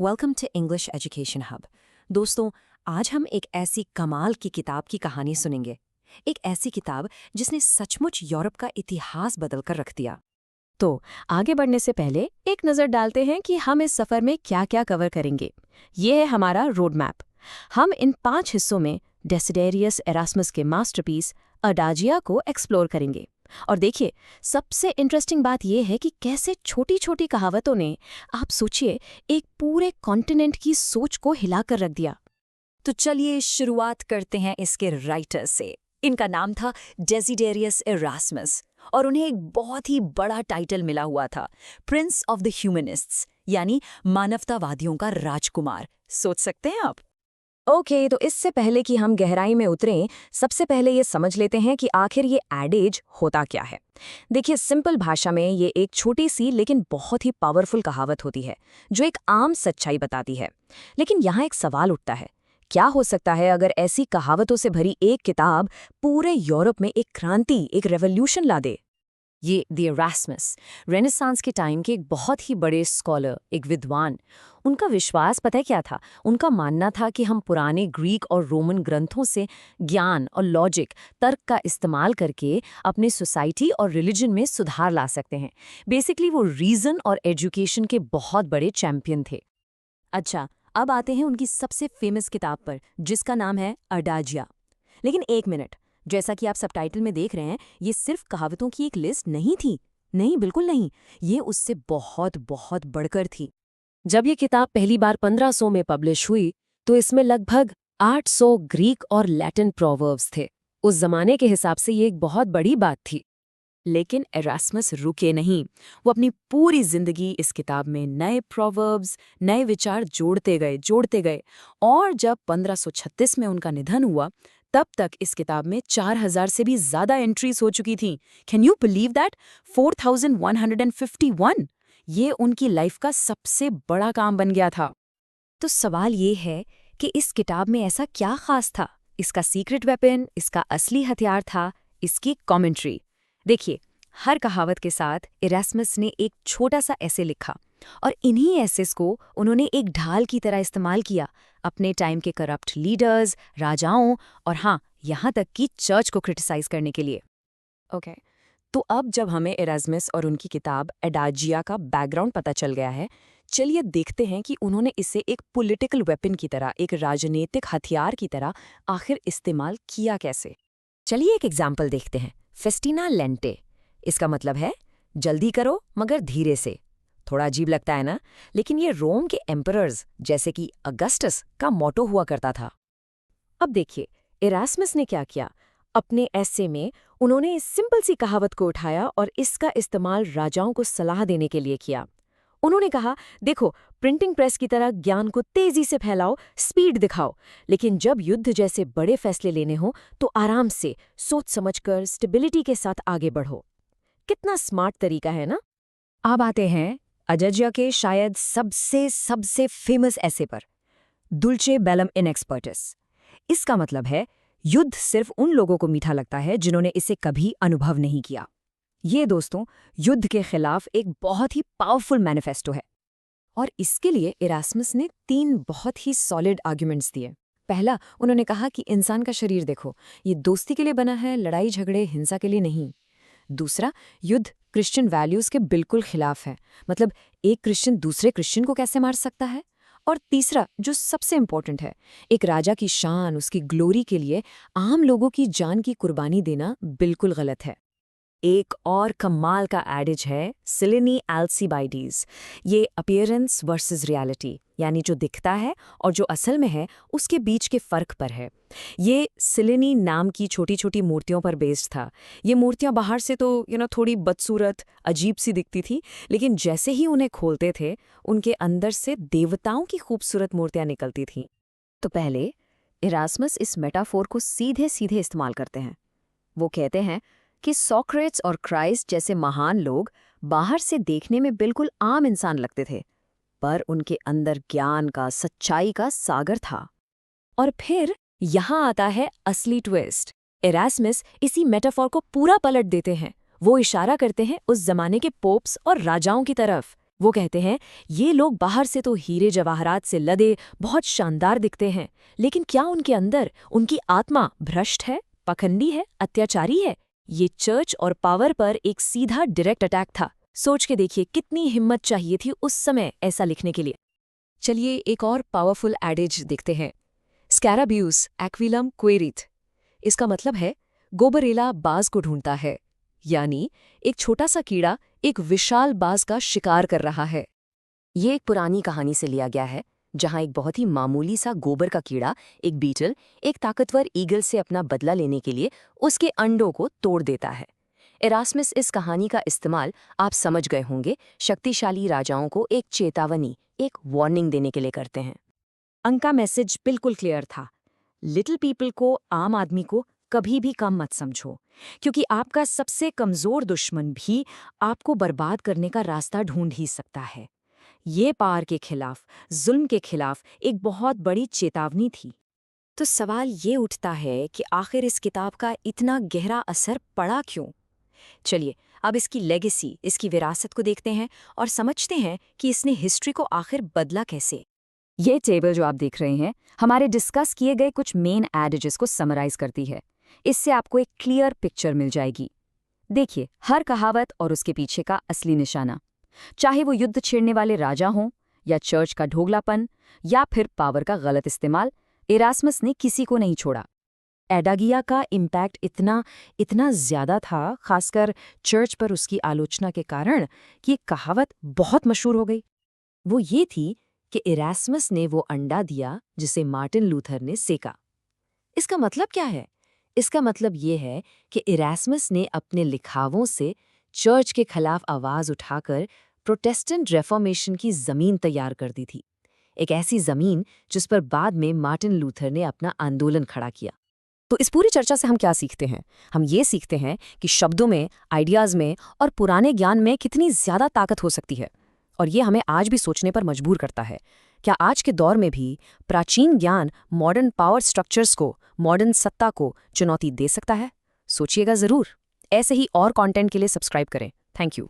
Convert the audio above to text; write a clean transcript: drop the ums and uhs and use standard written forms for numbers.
Welcome to English education hub. दोस्तों, आज हम एक ऐसी कमाल की किताब की कहानी सुनेंगे। एक ऐसी किताब जिसने सचमुच यूरोप का इतिहास बदल कर रख दिया। तो आगे बढ़ने से पहले एक नज़र डालते हैं कि हम इस सफ़र में क्या क्या कवर करेंगे। ये है हमारा रोड मैप। हम इन 5 हिस्सों में डेसिडेरियस एरास्मस के मास्टरपीस अडाजिया को एक्सप्लोर करेंगे। और देखिए, सबसे इंटरेस्टिंग बात यह है कि कैसे छोटी छोटी कहावतों ने, आप सोचिए, एक पूरे कॉन्टिनेंट की सोच को हिलाकर रख दिया। तो चलिए शुरुआत करते हैं इसके राइटर से। इनका नाम था डेसिडेरियस एरास्मस और उन्हें एक बहुत ही बड़ा टाइटल मिला हुआ था, प्रिंस ऑफ द ह्यूमनिस्ट्स, यानी मानवतावादियों का राजकुमार। सोच सकते हैं आप। ओके, तो इससे पहले कि हम गहराई में उतरें, सबसे पहले ये समझ लेते हैं कि आखिर ये एडेज होता क्या है। देखिए, सिंपल भाषा में ये एक छोटी सी लेकिन बहुत ही पावरफुल कहावत होती है जो एक आम सच्चाई बताती है। लेकिन यहाँ एक सवाल उठता है, क्या हो सकता है अगर ऐसी कहावतों से भरी एक किताब पूरे यूरोप में एक क्रांति, एक रेवोल्यूशन ला दे? ये द एरास्मस रेनेसांस के टाइम के एक बहुत ही बड़े स्कॉलर, एक विद्वान। उनका विश्वास पता है क्या था? उनका मानना था कि हम पुराने ग्रीक और रोमन ग्रंथों से ज्ञान और लॉजिक, तर्क का इस्तेमाल करके अपने सोसाइटी और रिलीजन में सुधार ला सकते हैं। बेसिकली वो रीजन और एजुकेशन के बहुत बड़े चैंपियन थे। अच्छा, अब आते हैं उनकी सबसे फेमस किताब पर, जिसका नाम है अडाजिया। लेकिन एक मिनट, जैसा कि आप सबटाइटल में देख रहे हैं, ये सिर्फ कहावतों की एक लिस्ट नहीं थी। नहीं, बिल्कुल नहीं। ये उससे बहुत बहुत बढ़कर थी। जब ये किताब पहली बार 1500 में पब्लिश हुई, तो इसमें लगभग 800 ग्रीक और लैटिन प्रोवर्ब्स थे। उस जमाने के हिसाब से ये एक बहुत बड़ी बात थी। लेकिन एरास्मस रुके नहीं। वो अपनी पूरी जिंदगी इस किताब में नए प्रोवर्ब्स, नए विचार जोड़ते गए। और जब 1536 में उनका निधन हुआ, तब तक इस किताब में 4000 से भी ज्यादा एंट्रीज हो चुकी थीं। Can you believe that? 4151। ये उनकी लाइफ का सबसे बड़ा काम बन गया था। तो सवाल ये है कि इस किताब में ऐसा क्या खास था? इसका सीक्रेट वेपन, इसका असली हथियार था इसकी कमेंट्री। देखिए, हर कहावत के साथ एरास्मस ने एक छोटा सा ऐसे लिखा और इन्हीं ऐसेस को उन्होंने एक ढाल की तरह इस्तेमाल किया अपने टाइम के करप्ट लीडर्स, राजाओं और हाँ, यहाँ तक कि चर्च को क्रिटिसाइज करने के लिए। ओके, तो अब जब हमें एरास्मस और उनकी किताब एडाजिया का बैकग्राउंड पता चल गया है, चलिए देखते हैं कि उन्होंने इसे एक पॉलिटिकल वेपन की तरह, एक राजनीतिक हथियार की तरह आखिर इस्तेमाल किया कैसे। चलिए एक एग्जाम्पल देखते हैं। फेस्टिना लेंटे, इसका मतलब है जल्दी करो मगर धीरे से। थोड़ा अजीब लगता है ना, लेकिन ये रोम के एम्परर्स जैसे कि अगस्टस का मोटो हुआ करता था। अब देखिए, एरास्मस ने क्या किया। अपने ऐसे में उन्होंने इस सिंपल सी कहावत को उठाया और इसका इस्तेमाल राजाओं को सलाह देने के लिए किया। उन्होंने कहा, देखो, प्रिंटिंग प्रेस की तरह ज्ञान को तेजी से फैलाओ, स्पीड दिखाओ, लेकिन जब युद्ध जैसे बड़े फैसले लेने हो तो आराम से, सोच समझकर, स्टेबिलिटी के साथ आगे बढ़ो। कितना स्मार्ट तरीका है ना। अब आते हैं अजजिया के शायद सबसे सबसे फेमस ऐसे पर, दुल्चे बेलम इन एक्सपर्टिस। इसका मतलब है युद्ध सिर्फ उन लोगों को मीठा लगता है जिन्होंने इसे कभी अनुभव नहीं किया। ये दोस्तों, युद्ध के खिलाफ एक बहुत ही पावरफुल मैनिफेस्टो है। और इसके लिए एरास्मस ने 3 बहुत ही सॉलिड आर्ग्यूमेंट्स दिए। पहला, उन्होंने कहा कि इंसान का शरीर देखो, ये दोस्ती के लिए बना है, लड़ाई झगड़े हिंसा के लिए नहीं। दूसरा, युद्ध क्रिश्चियन वैल्यूज के बिल्कुल खिलाफ है, मतलब एक क्रिश्चियन दूसरे क्रिश्चियन को कैसे मार सकता है। और तीसरा, जो सबसे इंपॉर्टेंट है, एक राजा की शान, उसकी ग्लोरी के लिए आम लोगों की जान की कुर्बानी देना बिल्कुल गलत है। एक और कमाल का एडिज है सिलिनी एल्सीबाइडीज। ये अपीयरेंस वर्सेस रियलिटी, यानी जो दिखता है और जो असल में है उसके बीच के फर्क पर है। ये सिलिनी नाम की छोटी छोटी मूर्तियों पर बेस्ड था। ये मूर्तियां बाहर से तो थोड़ी बदसूरत, अजीब सी दिखती थी, लेकिन जैसे ही उन्हें खोलते थे, उनके अंदर से देवताओं की खूबसूरत मूर्तियां निकलती थीं। तो पहले इरास्मस इस मेटाफोर को सीधे सीधे इस्तेमाल करते हैं। वो कहते हैं कि सोक्रेट्स और क्राइस्ट जैसे महान लोग बाहर से देखने में बिल्कुल आम इंसान लगते थे, पर उनके अंदर ज्ञान का, सच्चाई का सागर था। और फिर यहाँ आता है असली ट्विस्ट। एरास्मस इसी मेटाफोर को पूरा पलट देते हैं। वो इशारा करते हैं उस जमाने के पोप्स और राजाओं की तरफ। वो कहते हैं ये लोग बाहर से तो हीरे जवाहरात से लदे बहुत शानदार दिखते हैं, लेकिन क्या उनके अंदर उनकी आत्मा भ्रष्ट है, पखंडी है, अत्याचारी है? ये चर्च और पावर पर एक सीधा डायरेक्ट अटैक था। सोच के देखिए कितनी हिम्मत चाहिए थी उस समय ऐसा लिखने के लिए। चलिए एक और पावरफुल एडेज देखते हैं, स्कैराब्यूस एक्विलम क्वेरिथ। इसका मतलब है गोबरेला बाज को ढूंढता है, यानी एक छोटा सा कीड़ा एक विशाल बाज का शिकार कर रहा है। ये एक पुरानी कहानी से लिया गया है, जहां एक बहुत ही मामूली सा गोबर का कीड़ा, एक बीटल, एक ताकतवर ईगल से अपना बदला लेने के लिए उसके अंडों को तोड़ देता है। एरास्मस इस कहानी का इस्तेमाल, आप समझ गए होंगे, शक्तिशाली राजाओं को एक चेतावनी, एक वार्निंग देने के लिए करते हैं। उनका मैसेज बिल्कुल क्लियर था, लिटिल पीपल को, आम आदमी को कभी भी कम मत समझो, क्योंकि आपका सबसे कमज़ोर दुश्मन भी आपको बर्बाद करने का रास्ता ढूंढ ही सकता है। ये पार के खिलाफ, जुल्म के खिलाफ एक बहुत बड़ी चेतावनी थी। तो सवाल ये उठता है कि आखिर इस किताब का इतना गहरा असर पड़ा क्यों? चलिए अब इसकी लेगेसी, इसकी विरासत को देखते हैं और समझते हैं कि इसने हिस्ट्री को आखिर बदला कैसे। ये टेबल जो आप देख रहे हैं हमारे डिस्कस किए गए कुछ मेन एडेजेस को समराइज करती है। इससे आपको एक क्लियर पिक्चर मिल जाएगी। देखिए हर कहावत और उसके पीछे का असली निशाना, चाहे वो युद्ध छेड़ने वाले राजा हों या चर्च का ढोगलापन या फिर पावर का गलत इस्तेमाल, एरास्मस ने किसी को नहीं छोड़ा। एडागिया का इम्पैक्ट इतना ज्यादा था, खासकर चर्च पर उसकी आलोचना के कारण, कि ये कहावत बहुत मशहूर हो गई। वो ये थी कि एरास्मस ने वो अंडा दिया जिसे मार्टिन लूथर ने सेका। इसका मतलब क्या है? इसका मतलब ये है कि एरास्मस ने अपने लिखावों से चर्च के खिलाफ आवाज उठाकर प्रोटेस्टेंट रेफॉर्मेशन की जमीन तैयार कर दी थी। एक ऐसी जमीन जिस पर बाद में मार्टिन लूथर ने अपना आंदोलन खड़ा किया। तो इस पूरी चर्चा से हम क्या सीखते हैं? हम ये सीखते हैं कि शब्दों में, आइडियाज़ में और पुराने ज्ञान में कितनी ज़्यादा ताकत हो सकती है। और ये हमें आज भी सोचने पर मजबूर करता है, क्या आज के दौर में भी प्राचीन ज्ञान मॉडर्न पावर स्ट्रक्चर्स को, मॉडर्न सत्ता को चुनौती दे सकता है? सोचिएगा ज़रूर। ऐसे ही और कंटेंट के लिए सब्सक्राइब करें। Thank you.